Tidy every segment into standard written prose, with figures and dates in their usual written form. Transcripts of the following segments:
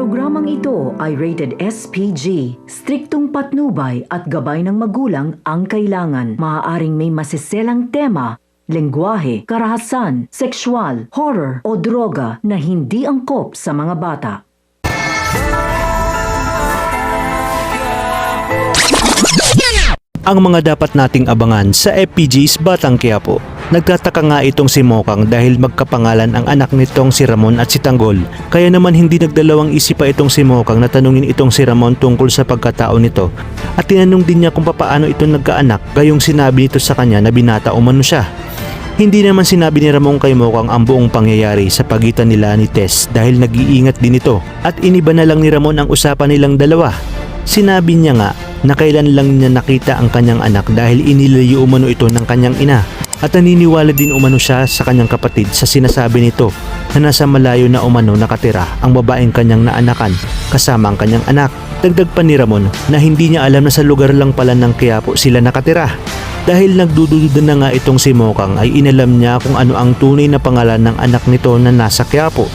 Programang ito ay rated SPG. Striktong patnubay at gabay ng magulang ang kailangan. Maaaring may masiselang tema, lengguwahe, karahasan, sexual, horror o droga na hindi angkop sa mga bata. Ang mga dapat nating abangan sa FPG's Batang Quiapo. Nagtataka nga itong si Mokang dahil magkapangalan ang anak nitong si Ramon at si Tanggol. Kaya naman hindi nagdalawang isip pa itong si Mokang na tanungin itong si Ramon tungkol sa pagkatao nito. At tinanong din niya kung papaano ito nagkaanak, gayong sinabi nito sa kanya na binata umano siya. Hindi naman sinabi ni Ramon kay Mokang ang buong pangyayari sa pagitan nila ni Tess dahil nag-iingat din ito. At iniba na lang ni Ramon ang usapan nilang dalawa. Sinabi niya nga na kailan lang niya nakita ang kanyang anak dahil inilayo umano ito ng kanyang ina. At naniniwala din umano siya sa kanyang kapatid sa sinasabi nito na nasa malayo na umano nakatira ang babaeng kanyang naanakan kasama ang kanyang anak. Dagdag pa ni Ramon na hindi niya alam na sa lugar lang pala ng Quiapo sila nakatira. Dahil nagdududa na nga itong si Mokang ay inalam niya kung ano ang tunay na pangalan ng anak nito na nasa Quiapo.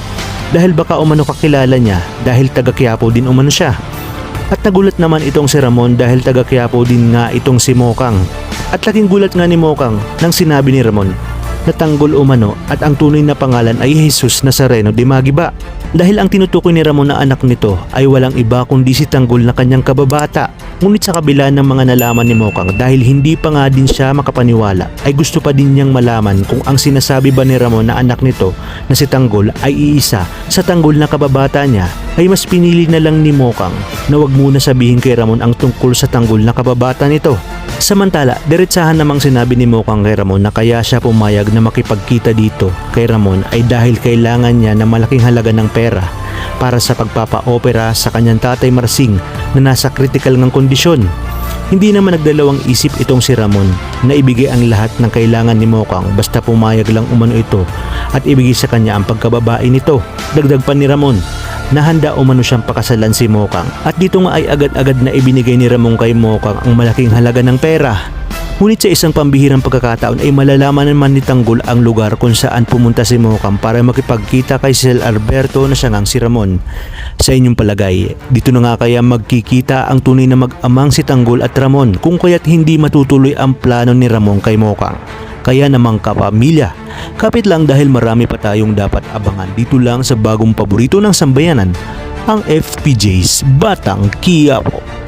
Dahil baka umano kakilala niya dahil taga Quiapo din umano siya. At nagulat naman itong si Ramon dahil taga Quiapo din nga itong si Mokang. At laking gulat nga ni Mokang nang sinabi ni Ramon na Tanggol umano at ang tunay na pangalan ay Jesus Nazareno de Magiba. Dahil ang tinutukoy ni Ramon na anak nito ay walang iba kundi si Tanggol na kanyang kababata. Ngunit sa kabila ng mga nalaman ni Mokang dahil hindi pa nga din siya makapaniwala ay gusto pa din niyang malaman kung ang sinasabi ba ni Ramon na anak nito na si Tanggol ay iisa sa Tanggol na kababata niya ay mas pinili na lang ni Mokang na wag muna sabihin kay Ramon ang tungkol sa Tanggol na kababata nito. Samantala, diretsahan namang sinabi ni Mokang kay Ramon na kaya siya pumayag na makipagkita dito kay Ramon ay dahil kailangan niya ng malaking halaga ng pera para sa pagpapa-opera sa kanyang tatay Marsing na nasa critical ng kondisyon. Hindi naman nagdalawang isip itong si Ramon na ibigay ang lahat ng kailangan ni Mokang basta pumayag lang umano ito at ibigay sa kanya ang pagkababae nito. Dagdag pa ni Ramon na handa umano siyang pakasalan si Mokang at dito nga ay agad-agad na ibinigay ni Ramon kay Mokang ang malaking halaga ng pera. Ngunit sa isang pambihirang pagkakataon ay malalaman naman ni Tanggol ang lugar kung saan pumunta si Mokang para makipagkita kay Sir Alberto na siya ngang si Ramon. Sa inyong palagay, dito na nga kaya magkikita ang tunay na mag-amang si Tanggol at Ramon kung kaya't hindi matutuloy ang plano ni Ramon kay Mokang. Kaya namang kapamilya, kapit lang dahil marami pa tayong dapat abangan dito lang sa bagong paborito ng sambayanan, ang FPJ's Batang Quiapo.